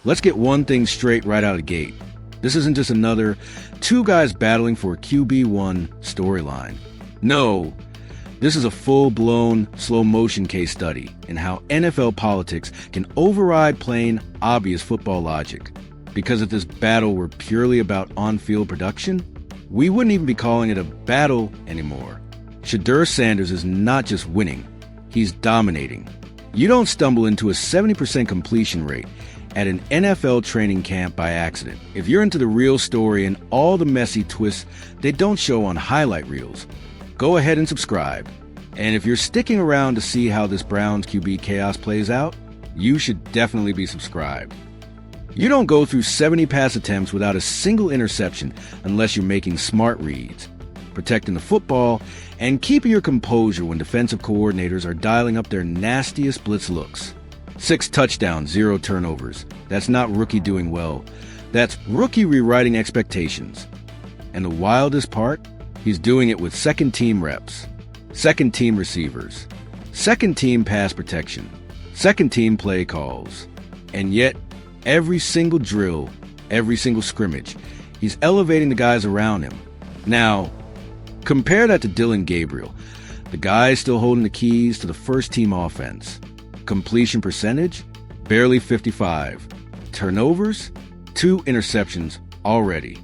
Let's get one thing straight right out of the gate. This isn't just another two guys battling for a QB1 storyline. No, this is a full-blown, slow-motion case study in how NFL politics can override plain, obvious football logic. Because if this battle were purely about on-field production, we wouldn't even be calling it a battle anymore. Shedeur Sanders is not just winning, he's dominating. You don't stumble into a 70% completion rate at an NFL training camp by accident. If you're into the real story and all the messy twists they don't show on highlight reels, go ahead and subscribe. And if you're sticking around to see how this Browns QB chaos plays out, you should definitely be subscribed. You don't go through 70 pass attempts without a single interception unless you're making smart reads, protecting the football, and keeping your composure when defensive coordinators are dialing up their nastiest blitz looks. 6 touchdowns, 0 turnovers. That's not rookie doing well. That's rookie rewriting expectations. And the wildest part? He's doing it with second-team reps, second-team receivers, second-team pass protection, second-team play calls. And yet, every single drill, every single scrimmage, he's elevating the guys around him. Now, compare that to Dillon Gabriel, the guy still holding the keys to the first-team offense. Completion percentage, barely 55. Turnovers, 2 interceptions already.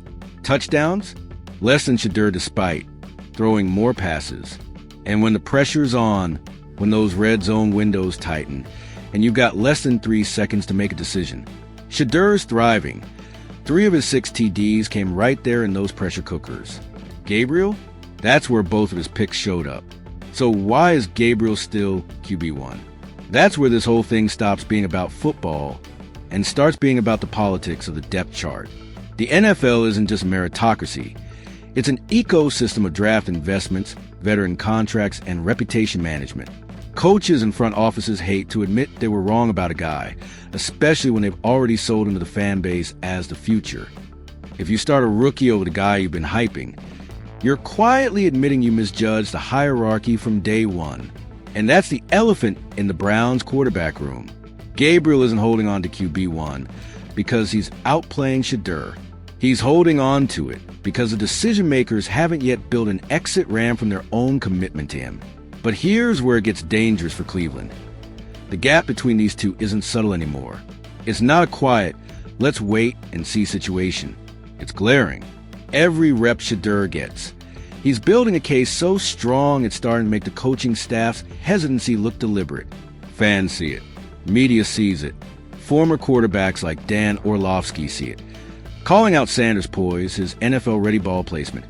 Touchdowns, less than Shedeur despite throwing more passes. And when the pressure's on, when those red zone windows tighten, and you've got less than 3 seconds to make a decision, Shedeur's thriving. 3 of his 6 TDs came right there in those pressure cookers. Gabriel? That's where both of his picks showed up. So why is Gabriel still QB1? That's where this whole thing stops being about football and starts being about the politics of the depth chart. The NFL isn't just a meritocracy. It's an ecosystem of draft investments, veteran contracts, and reputation management. Coaches and front offices hate to admit they were wrong about a guy, especially when they've already sold him to the fan base as the future. If you start a rookie over the guy you've been hyping, you're quietly admitting you misjudged the hierarchy from day one. And that's the elephant in the Browns quarterback room. Gabriel isn't holding on to QB1 because he's outplaying Shedeur. He's holding on to it because the decision makers haven't yet built an exit ramp from their own commitment to him. But here's where it gets dangerous for Cleveland. The gap between these two isn't subtle anymore. It's not a quiet, let's wait and see situation. It's glaring. Every rep Shedeur gets. He's building a case so strong it's starting to make the coaching staff's hesitancy look deliberate. Fans see it. Media sees it. Former quarterbacks like Dan Orlovsky see it. Calling out Sanders' poise, his NFL-ready ball placement,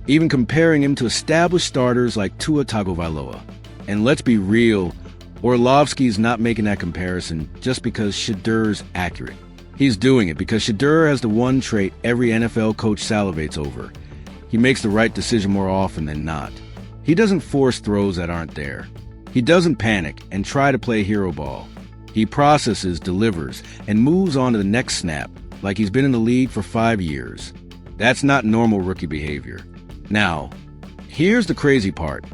even comparing him to established starters like Tua Tagovailoa. And let's be real, Orlovsky's not making that comparison just because Shedeur's accurate. He's doing it because Shedeur has the one trait every NFL coach salivates over. He makes the right decision more often than not. He doesn't force throws that aren't there. He doesn't panic and try to play hero ball. He processes, delivers, and moves on to the next snap like he's been in the league for 5 years. That's not normal rookie behavior. Now, here's the crazy part.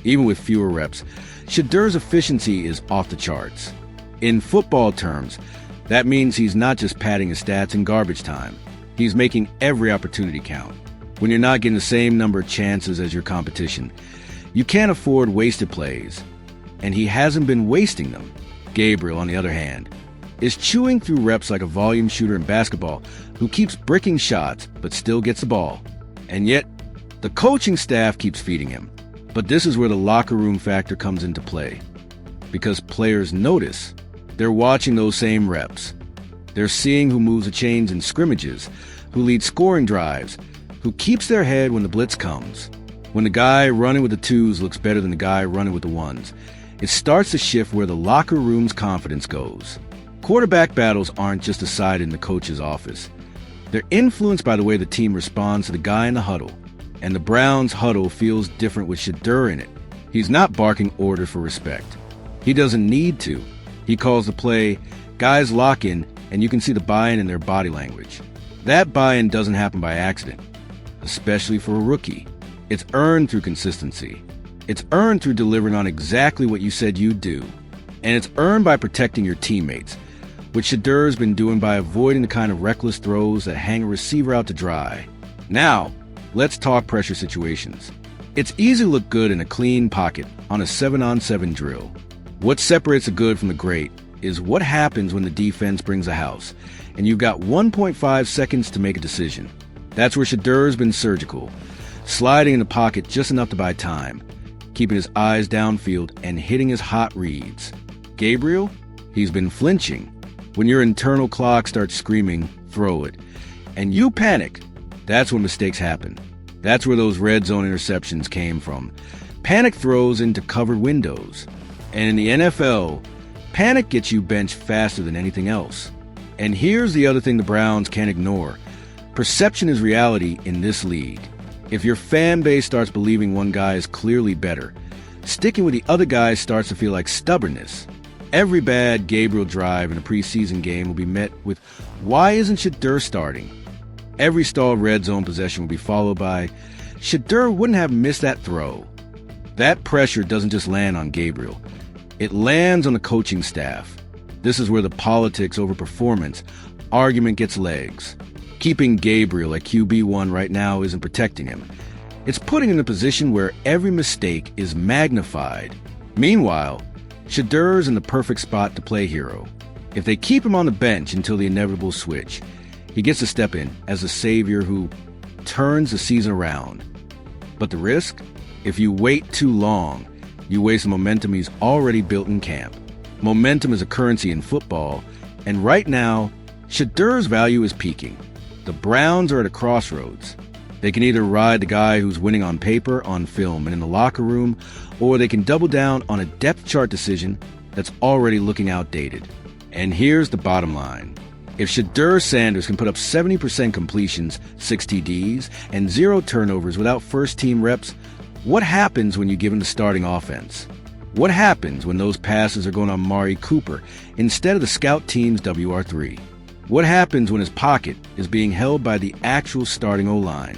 Even with fewer reps, Shedeur's efficiency is off the charts. In football terms, that means he's not just padding his stats in garbage time. He's making every opportunity count. When you're not getting the same number of chances as your competition, you can't afford wasted plays. And he hasn't been wasting them. Gabriel, on the other hand, is chewing through reps like a volume shooter in basketball who keeps bricking shots but still gets the ball. And yet, the coaching staff keeps feeding him. But this is where the locker room factor comes into play. Because players notice. They're watching those same reps. They're seeing who moves the chains in scrimmages, who leads scoring drives, who keeps their head when the blitz comes. When the guy running with the 2s looks better than the guy running with the 1s, it starts to shift where the locker room's confidence goes. Quarterback battles aren't just decided in the coach's office. They're influenced by the way the team responds to the guy in the huddle. And the Browns' huddle feels different with Shedeur in it. He's not barking orders for respect. He doesn't need to. He calls the play, guys lock in, and you can see the buy-in in their body language. That buy-in doesn't happen by accident. Especially for a rookie. It's earned through consistency. It's earned through delivering on exactly what you said you'd do. And it's earned by protecting your teammates, what Shedeur's been doing by avoiding the kind of reckless throws that hang a receiver out to dry. Now, let's talk pressure situations. It's easy to look good in a clean pocket on a 7-on-7 drill. What separates the good from the great is what happens when the defense brings a house, and you've got 1.5 seconds to make a decision. That's where Shedeur's been surgical, sliding in the pocket just enough to buy time, keeping his eyes downfield and hitting his hot reads. Gabriel, he's been flinching. When your internal clock starts screaming, throw it, and you panic, that's when mistakes happen. That's where those red zone interceptions came from. Panic throws into covered windows. And in the NFL, panic gets you benched faster than anything else. And here's the other thing the Browns can't ignore. Perception is reality in this league. If your fan base starts believing one guy is clearly better, sticking with the other guy starts to feel like stubbornness. Every bad Gabriel drive in a preseason game will be met with, "Why isn't Shedeur starting?" Every stalled red zone possession will be followed by, "Shedeur wouldn't have missed that throw." That pressure doesn't just land on Gabriel. It lands on the coaching staff. This is where the politics over performance argument gets legs. Keeping Gabriel at QB1 right now isn't protecting him. It's putting him in a position where every mistake is magnified. Meanwhile, Shedeur's in the perfect spot to play hero. If they keep him on the bench until the inevitable switch, he gets to step in as the savior who turns the season around. But the risk? If you wait too long, you waste the momentum he's already built in camp. Momentum is a currency in football, and right now, Shedeur's value is peaking. The Browns are at a crossroads. They can either ride the guy who's winning on paper, on film, and in the locker room, or they can double down on a depth chart decision that's already looking outdated. And here's the bottom line. If Shedeur Sanders can put up 70% completions, 6 TDs, and 0 turnovers without first-team reps, what happens when you give him the starting offense? What happens when those passes are going on Mari Cooper instead of the scout team's WR3? What happens when his pocket is being held by the actual starting O-line?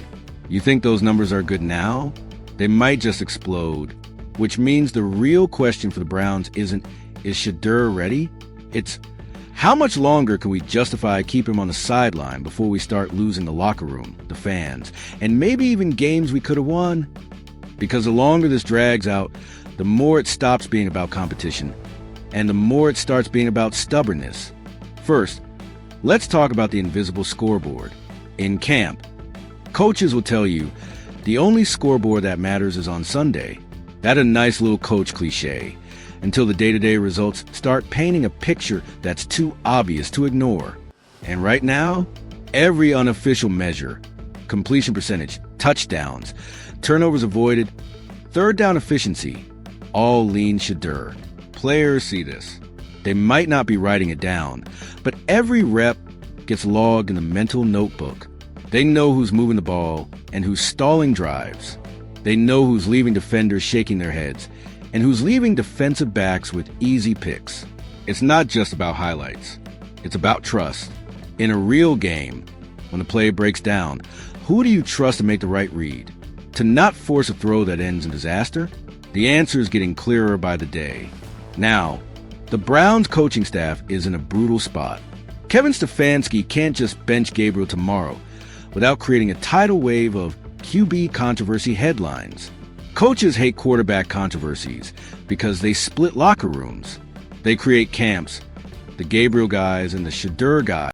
You think those numbers are good now? They might just explode, which means the real question for the Browns isn't, is Shedeur ready? It's, how much longer can we justify keeping him on the sideline before we start losing the locker room, the fans, and maybe even games we could have won? Because the longer this drags out, the more it stops being about competition, and the more it starts being about stubbornness. First, let's talk about the invisible scoreboard. In camp, coaches will tell you the only scoreboard that matters is on Sunday. That's a nice little coach cliche, until the day-to-day results start painting a picture that's too obvious to ignore. And right now, every unofficial measure, completion percentage, touchdowns, turnovers avoided, third down efficiency, all lean Shedeur. Players see this. They might not be writing it down, but every rep gets logged in the mental notebook. They know who's moving the ball and who's stalling drives. They know who's leaving defenders shaking their heads and who's leaving defensive backs with easy picks. It's not just about highlights. It's about trust. In a real game, when the play breaks down, who do you trust to make the right read? To not force a throw that ends in disaster? The answer is getting clearer by the day. Now, the Browns coaching staff is in a brutal spot. Kevin Stefanski can't just bench Gabriel tomorrow without creating a tidal wave of QB controversy headlines. Coaches hate quarterback controversies because they split locker rooms. They create camps, the Gabriel guys and the Shedeur guys.